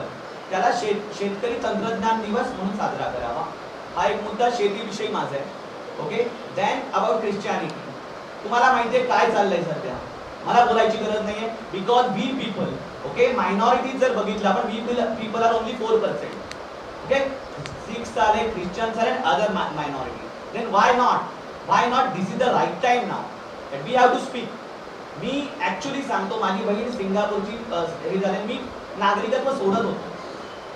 त्याला शेतकरी तंत्रज्ञान दिवस म्हणून साजरा करावा. हा एक मुद्दा शेतीविषयी माझा आहे. Okay, then about Christianity. तुम्हाला माहिती आहे काय चाललंय सध्या, मला बोलायची गरज नाहीये. Because we people, okay, minorities जर बघितलं आपण, we people are only 4%. Okay, Sikhs आले, ख्रिश्चन्स आले, other minority. Then why not this is the right time now that we have to speak. मी ऍक्च्युली सांगतो, माझी बहीण सिंगापूरची हे झाले, मी नागरिकत्व सोडत होतो,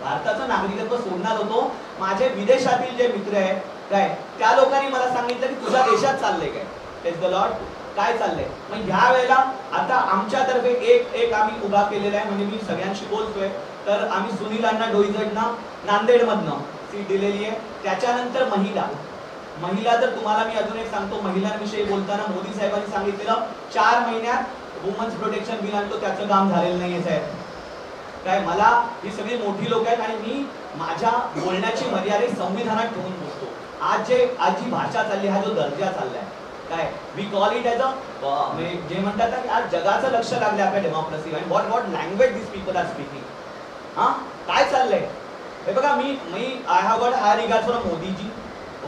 भारताचं नागरिकत्व सोडणार होतो. माझे विदेशातील जे मित्र आहेत काय त्या लोकांनी मला सांगितलं की तुझ्या देशात चाललंय काय, टेस्ट द लॉर्ड काय चाललंय. मग ह्या वेळेला आता आमच्यातर्फे एक आम्ही उभा केलेला आहे, म्हणजे मी सगळ्यांशी बोलतोय. तर आम्ही सुनीलांना डोईजडनं नांदेडमधनं सीट दिलेली आहे. त्याच्यानंतर महिला जर तुम्हाला मी अजून एक सांगतो, महिलांविषयी बोलताना मोदी साहेबांनी सांगितलेलं 4 महिन्यात वुमन्स प्रोटेक्शन बिल आणतो, त्याचं काम झालेलं नाहीये साहेब. काय मला ही सगळी मोठी लोक आहेत आणि मी माझ्या बोलण्याची मर्यादा संविधानात ठेवून बोलतो. आज जी भाषा चालली, हा जो दर्जा चाललाय काय, we call it as a जे म्हणतात ना की आज जगाचं लक्ष लागलं आपल्या डेमोक्रेसी आणि what language this people are speaking. काय चाललंय हे बघा. मी I have got high regards for Modiji.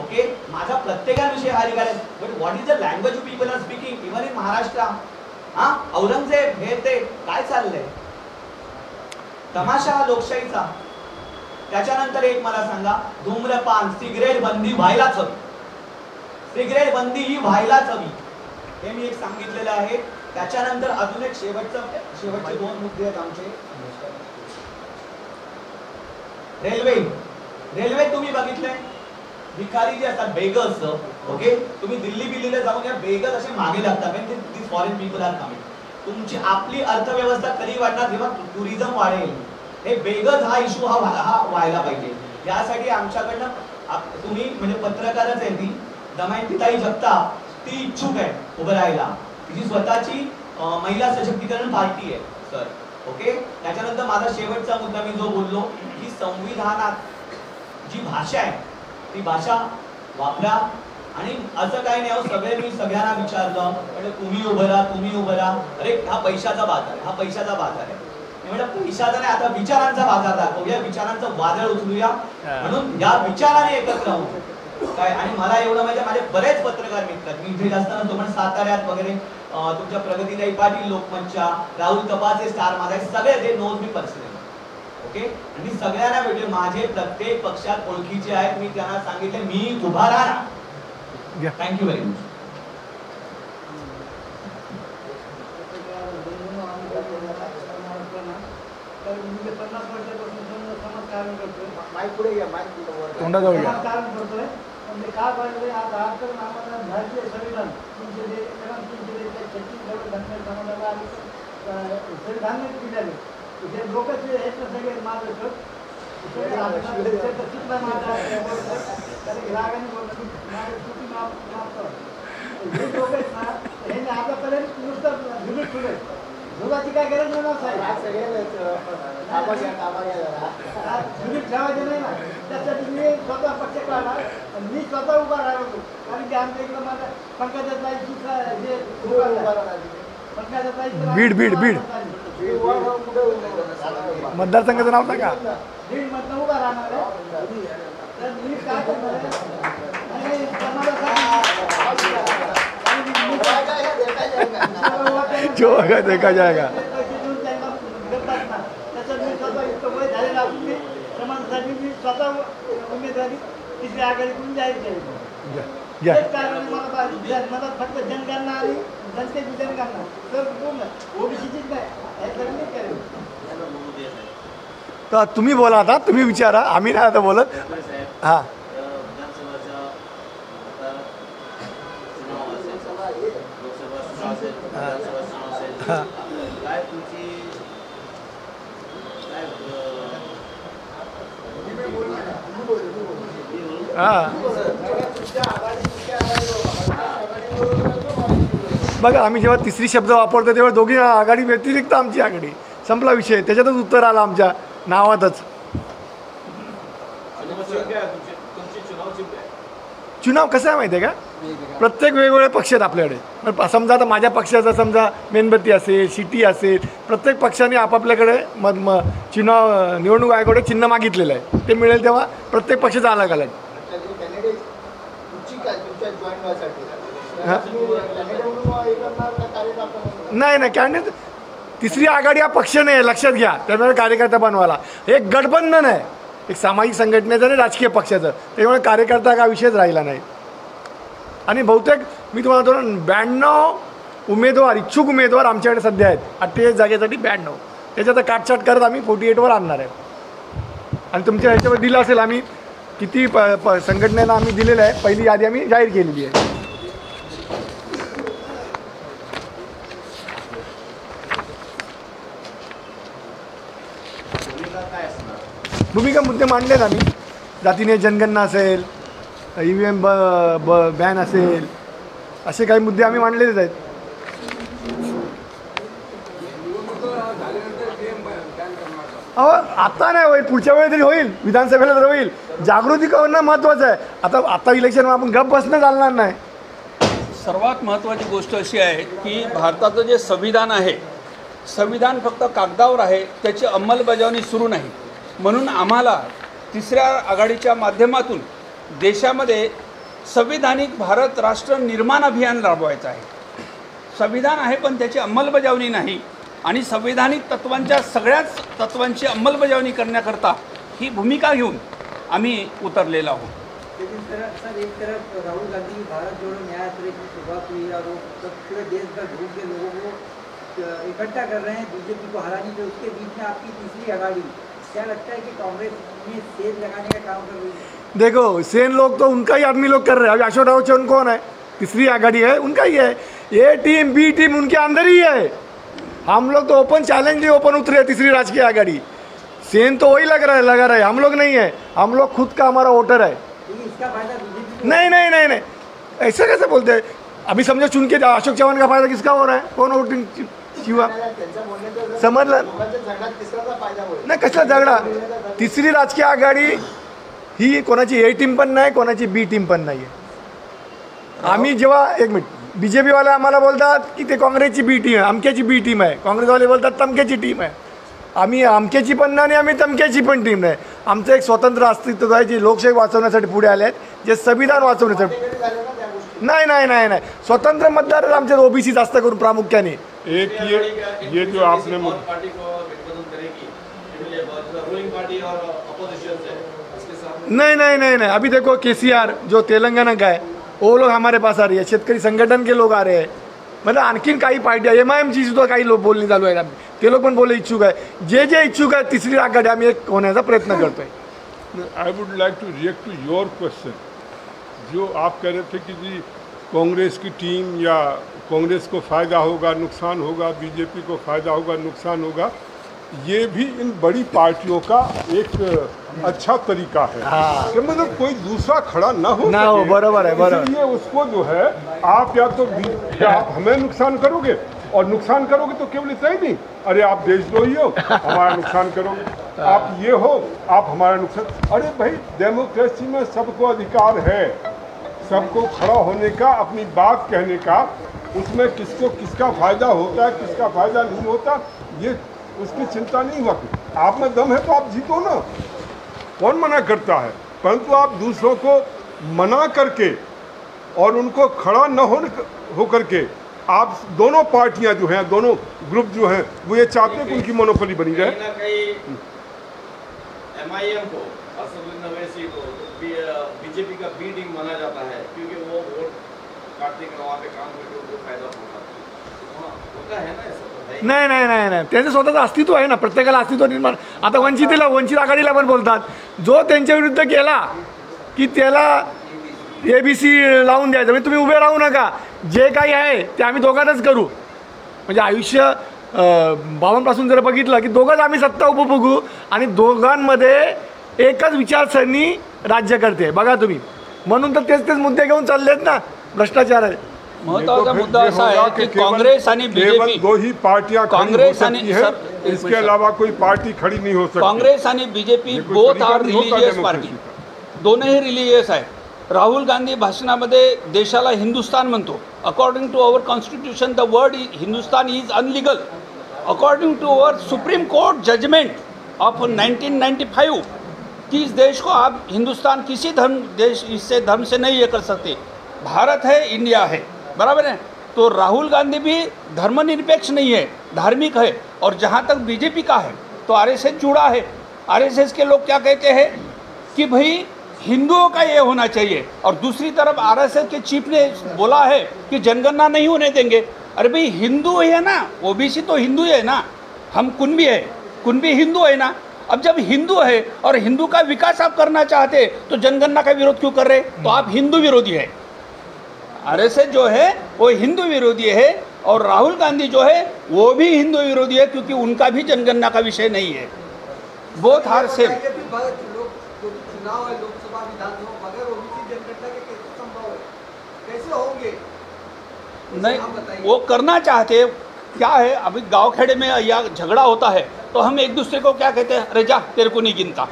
Okay, माझा प्रत्येकाविषयी हा रिगार्ड आहे. But what is the language people are speaking even in Maharashtra. Aurangzeb हे ते काय चाललंय तमाशा हा लोकशाहीचा. त्याच्यानंतर एक मला सांगा, धूम्रपान सिगरेट बंदी व्हायलाच हवी, सिगरेट बंदी ही व्हायलाच हवी, हे मी एक सांगितलेलं आहे. त्याच्यानंतर अजून एक शेवटचे 2 मुद्दे आहेत आमचे. रेल्वे तुम्ही बघितलंय, भिकारी जे असतात बेगर्स, ओके, तुम्ही दिल्लीला जाऊन या बेगर्स असे मागे लागतात. दिस फॉरेन पीपल आर कमिंग. तुमची आपली अर्थव्यवस्था कधी वाढणार जेव्हा टुरिझम वाढेल. हे बेगर्स हा इश्यू हा व्हायला पाहिजे. यासाठी आमच्याकडनं तुम्ही म्हणजे पत्रकारच आहे ती दमयंतीताई जगताप, ती इच्छुक आहे उभं राहायला. तिची स्वतःची महिला सशक्तीकरण पार्टी आहे सर. ओके, त्याच्यानंतर माझा शेवटचा मुद्दा मी जो बोललो की संविधानात जी भाषा आहे ती भाषा वापरा. आणि असं काही नाही, सगळे मी सगळ्यांना विचारलं म्हणजे तुम्ही उभं राहा. अरे हा पैशाचा बाजार आहे. म्हणजे पैशाचा नाही, आता विचारांचा बाजार दाखवूया, विचारांचं वादळ उचलूया, म्हणून या विचाराने एकत्र होऊ काय. आणि मला एवढं म्हणजे माझे बरेच पत्रकार मित्र आहेत, मी इथे जास्त नसतो पण साताऱ्यात वगैरे तुमच्या प्रगतीताई पाटील लोकमंचच्या, राहुल तपासे स्टार माझा, सगळे ते नोज मी पर्सनली. ओके, आणि मी सगळ्यांना भेटले, माझे प्रत्येक पक्षात ओळखीचे आहेत. मी त्यांना सांगितले मी उभा राहणार. Thank you very much. तोंडाजवळ घ्या. म्हणजे काय पाहिजे आज आजकाल आम्हाला भारतीय संविधान धन्य समाजाला धान्य दिलेले हे लोकच आहेत ना सगळे माझं रागाने बोलतो माझं चुकी माफ हे लोक आहेत ना हे आतापर्यंत नुसतं भिजून ठेवले झोपाची काय गरज नाही ना साहेब. तुम्ही ठेवायचे नाही ना, त्यासाठी मी स्वतः पक्ष काढला आणि मी स्वतः उभा राहिलो. कारण की आमच्या इकडं माझ्या पंकजाताई जे बीड मतदारसंघाचं नाव सांगा. बीड मधनं उभा राहणार आहे. तर मी काय करणार आणि जो होगा देखा जाएगा. समाजासाठी मी स्वतः उमेदवारी तिसरी आघाडीतून जाहीर केली. या तेच कारण मला फक्त जनगणना आणि जनतेची जनगणना तर ओबीसीचीच नाही हे सगळं मी करेन. तर तुम्ही बोला आता, तुम्ही विचारा, आम्ही नाही आता बोलत. हां विधानसभाच्या आता चुनाव असेल, लोकसभा चुनाव असेल, विधानसभा चुनाव असेल, काय तुमची काय बघा, आम्ही जेव्हा तिसरी शब्द वापरतो तेव्हा दोघी आघाडी व्यतिरिक्त आमची आघाडी संपला विषय. त्याच्यातच उत्तर आलं आमच्या नावातच. चुनाव कसं आहे माहिती आहे का, प्रत्येक वेगवेगळे पक्ष आहेत आपल्याकडे. समजा आता माझ्या पक्षाचा समजा मेणबत्ती असेल, शिटी असेल, प्रत्येक पक्षाने आपापल्याकडे चुनाव निवडणूक आयोगाकडे चिन्ह मागितलेलं आहे. ते मिळेल तेव्हा प्रत्येक पक्षाचा अलग अलग. नाही नाही, कॅन्डिडेट तिसरी आघाडी हा पक्ष नाही आहे, लक्षात घ्या. त्यामुळे कार्यकर्ता बनवायला एक गठबंधन आहे, एक सामाजिक संघटनेचं आणि राजकीय पक्षाचं. त्यामुळे कार्यकर्ता हा विषयच राहिला नाही. आणि बहुतेक मी तुम्हाला म्हणतो 92 उमेदवार, इच्छुक उमेदवार आमच्याकडे सध्या आहेत. 48 जागेसाठी 92. त्याच्यात काटछाट करत आम्ही 48वर आणणार आहे. आणि तुमच्या ह्याच्यावर दिलं असेल, आम्ही किती संघटनेला आम्ही दिलेलं आहे, पहिली यादी आम्ही जाहीर केलेली आहे. भूमिका मुद्दे मांडलेत आम्ही. जातीने जनगणना असेल, EVM बॅन असेल, असे काही मुद्दे आम्ही मांडलेलेच आहेत. अहो आता नाही होईल, पुढच्या वेळी तरी होईल, विधानसभेला तर होईल. जागृती करणं महत्त्वाचं आहे. आता इलेक्शन आपण गप्प बसणं चालणार नाही. सर्वात महत्त्वाची गोष्ट अशी आहे की भारताचं जे संविधान आहे, संविधान फक्त कागदावर आहे, त्याची अंमलबजावणी सुरू नाही. म्हणून आम्हाला तिसऱ्या आघाडीच्या माध्यमातून देशामध्ये संविधानिक भारत राष्ट्र निर्माण अभियान राबवायचं आहे. संविधान आहे पण त्याची अंमलबजावणी नाही, आणि संवैधानिक तत्वांच्या सगळ्याच तत्वांची अंमलबजावणी करण्याकरता ही भूमिका घेऊन आम्ही उतरलेलो आहोत. लेकिन सर एक तरफ राहुल गांधी भारत जोड़ो न्याय की शुरुआत हुई और वो पूरे देश भर घूम के लोगों को इकट्ठा कर रहे हैं बीजेपी को हराने के. उसके बीच में आपकी तीसरी आघाड़ी, क्या लगता है कि कांग्रेस में सेल लगाने का काम कर रही है? देखो, सेन लोग तो उनका ही आदमी लोग कर रहे हैं. अभी अशोक राव चौहान कौन है? तीसरी आघाड़ी है, उनका ही है. ए टीम बी टीम उनके अंदर ही है. हम लोग तो ओपन चैलेंज ही ओपन उतरे तीसरी राजकीय आघाड़ी. सेन तो वही लगा रहा है, हम लोग नहीं है. हम लोग खुद का हमारा वोटर है. इसका फायदा बीजेपी? नहीं नहीं नहीं नहीं, ऐसा कैसे बोलते हैं? अभी समझो चुन के अशोक चौहान का फायदा किसका हो रहा है? कौन वोटिंग किंवा समजलं नाही. कसला झगडा? तिसरी राजकीय आघाडी ही कोणाची ए टीम पण नाही, कोणाची बी टीम पण नाही आहे. आम्ही जेव्हा एक मिनिट, बीजेपीवाले आम्हाला बोलतात की ते काँग्रेसची बी टीम आहे, अमक्याची बी टीम आहे. काँग्रेसवाले बोलतात तमक्याची टीम आहे. आम्ही अमक्याची पण नाही आणि आम्ही तमक्याची पण टीम नाही. आमचं एक स्वतंत्र अस्तित्व आहे, जे लोकशाही वाचवण्यासाठी पुढे आले आहेत, जे संविधान वाचवण्यासाठी. नाही नाही नाही नाही, स्वतंत्र मतदार आमच्या ओबीसी जास्त करून प्रामुख्याने. एक ये जो आपने नहीं नहीं नहीं नहीं, अभी देखो KCR जो तेलंगाना का है, वो लोग हमारे पास आ रही है. शेतकरी संघटन के लोग आ रहे हैं. मतलब आणखीन काही पार्टी MIMची सुद्धा काही लोक बोलणी चालू आहेत. ते लोक पण बोलले इच्छुक आहे. जे जे इच्छुक आहे तिसरी आघाडी आम्ही एक होण्याचा प्रयत्न करतोय. I would like to react to your question. जो आप कह रहे थे कि जी कांग्रेस की टीम या कांग्रेस को फ़ायदा होगा, नुकसान होगा, बीजेपी को फ़ायदा होगा, नुकसान होगा, ये भी इन बड़ी पार्टियों का एक अच्छा तरीका है. कि मतलब कोई दूसरा खड़ा ना हो. बरोबर है, बरोबर. इसलिए उसको जो है आप या तो क्या आप हमें नुकसान करोगे और नुकसान करोगे तो केवल इतना ही नहीं, अरे आप देशद्रोही हो, हमारा नुकसान करोगे, आप ये हो, आप हमारा नुकसान। अरे भाई, डेमोक्रेसी में सबको अधिकार है, सबको खड़ा होने का, अपनी बात कहने का, उसमें किसको किसका फायदा होता है, किसका फायदा नहीं होता, ये उसकी चिंता नहीं हुआ। आप में दम है तो आप जीतो ना, कौन मना करता है, परंतु आप दूसरों को मना करके और उनको खड़ा न हो करके, आप दोनों पार्टियां जो हैं, दोनों ग्रुप जो हैं, वो ये चाहते हैं कि उनकी मोनोपोली बनी रहे। कहीं ना कहीं MIM को, असदुद्दीन अवैसी को बीजेपी का बी टीम माना जाता है, क्योंकि वो वोट काटने के वहाँ पे काम करके उनको फायदा होता है ना, ऐसा नाही नाही नाही नाही त्यांचं स्वतःचं अस्तित्व आहे ना, प्रत्येकाला अस्तित्व निर्माण। आता वंचित आघाडीला पण बोलतात, जो त्यांच्या विरुद्ध केला की त्याला ABC लावून द्यायचं, म्हणजे तुम्ही उभे राहू नका, जे काही आहे ते आम्ही दोघांच करू। म्हणजे आयुष्य बाबांपासून जर बघितलं की दोघंच आम्ही सत्ता उपभोगू आणि दोघांमध्ये एकच विचारसरणी राज्य करते, बघा तुम्ही। म्हणून तर तेच मुद्दे घेऊन चाललेत ना, भ्रष्टाचार आहे। महत्वाचा मुद्दा असा आहे की काँग्रेस आणि बीजेपी, दो ही पार्टियां कांग्रेस आणि इसके अलावा कोई पार्टी खड़ी नहीं हो सकती। काँग्रेस आणि BJP both are religious party, दोनही रिलीजियस आहे। राहुल गांधी भाषणामध्ये देशाला हिंदुस्तान म्हणतो। According to our constitution the word Hindustan is unlegal. According to our supreme court judgment of 1995 कि इस देश को आप हिंदुस्तान किसी धर्म से नहीं ये कर सकते। भारत है, इंडिया है, बराबर है। तो राहुल गांधी भी धर्मनिरपेक्ष नहीं है, धार्मिक है। और जहाँ तक बीजेपी का है तो RSS जुड़ा है। RSS के लोग क्या कहते हैं कि भाई हिंदुओं का ये होना चाहिए, और दूसरी तरफ RSS के चीफ ने बोला है कि जनगणना नहीं होने देंगे। अरे भाई, हिंदू है ना, OBC तो हिंदू है ना, हम कुणबी है, कुणबी हिंदू है ना। अब जब हिंदू है और हिंदू का विकास आप करना चाहते तो जनगणना का विरोध क्यों कर रहे? तो आप हिंदू विरोधी है। RSS जो है वो हिंदू विरोधी है, और राहुल गांधी जो है वो भी हिंदू विरोधी है, क्योंकि उनका भी जनगणना का विषय नहीं है। Both are same. चुनाव है लोकसभा विधानसभा, बगैर OBC जनगणना के कैसे संभव है, कैसे होंगे? नहीं, वो करना चाहते। क्या है, अभी गांव खेड़े में या झगड़ा होता है तो हम एक दूसरे को क्या कहते हैं, अरे जा तेरे को नहीं गिनता।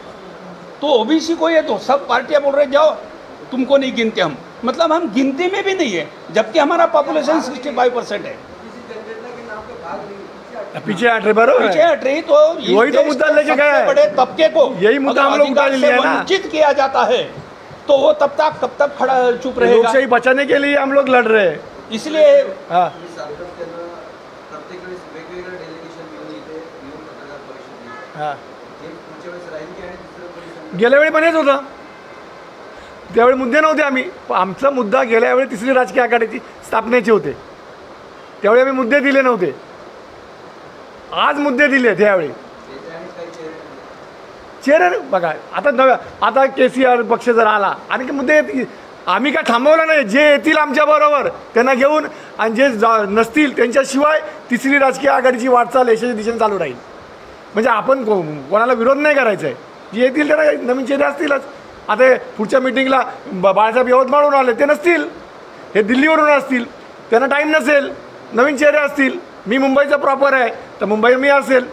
तो OBC को ये तो सब पार्टियां बोल रहे जाओ तुमको नहीं गिनते हम, मतलब हम गिनती में भी नहीं है, जबकि हमारा पॉपुलेशन 65% है। पीछे हट रहे, बरोबर पीछे हट रही। तो वही तो मुद्दा लेके गया है, बड़े तबके को यही मुद्दा हम लोग उठा लिया है ना, वंचित किया जाता है, तो वो कब तक खड़ा चुप रहेगा? लोकशाही बचाने के लिए हम लोग लड़ रहे हैं, इसलिए हाँ। गेल्या वेळी पण हेच होतं, त्यावेळी मुद्दे नव्हते। आमचा मुद्दा गेल्या वेळी तिसरी राजकीय आघाडीची स्थापनेचे होते, त्यावेळी आम्ही मुद्दे दिले नव्हते, आज मुद्दे दिले त्यावेळी। चेहरे बघा, आता KCR पक्ष जर आला आणि मुद्दे आम्ही काय थांबवलं नाही, जे येतील आमच्या बरोबर त्यांना घेऊन, आणि जे नसतील त्यांच्याशिवाय तिसरी राजकीय आघाडीची वाटचाल यशाच्या दिशेने चालू राहील। म्हणजे आपण कोणाला विरोध नाही करायचा आहे, जे येतील त्यांना नवीन चेहरे असतीलच। आता पुढच्या मीटिंगला बाळासाहेब यवतमाळहून आले, ते नसतील, हे दिल्लीवरून असतील, त्यांना टाईम नसेल, नवीन चेहरे असतील। मी मुंबईचा प्रॉपर आहे तर मुंबई मी असेल।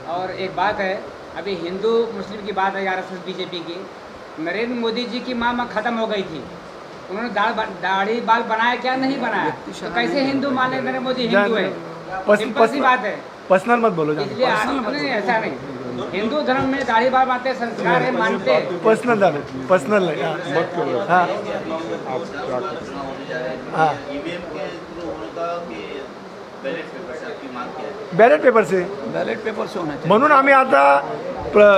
और एक बात है, अभी हिंदू मुस्लिम की बात है, RSS बीजेपी की, नरेंद्र मोदी जी की माँ खत्म हो गई थी, उन्होंने दाढ़ी बाल बनाया क्या नहीं बनाया, तो कैसे हिंदू माने नरेंद्र मोदी हिंदू है? सिंपल सी बात है, पर्सनल मत बोलो, इसलिए नहीं, ऐसा नहीं। हिंदू धर्म में दाढ़ी बाल बांधते संस्कार है, मानते हैं। पर्सनल नहीं, हाँ हाँ, बैलेट पेपर से होना चाहिए। म्हणून आम्ही आता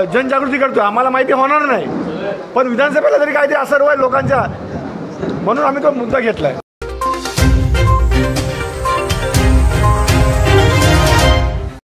जनजागृती करतोय। आम्हाला माहिती होणार नाही, पण विधानसभेला तरी काहीतरी असर होईल लोकांच्या, म्हणून आम्ही तो मुद्दा घेतलाय।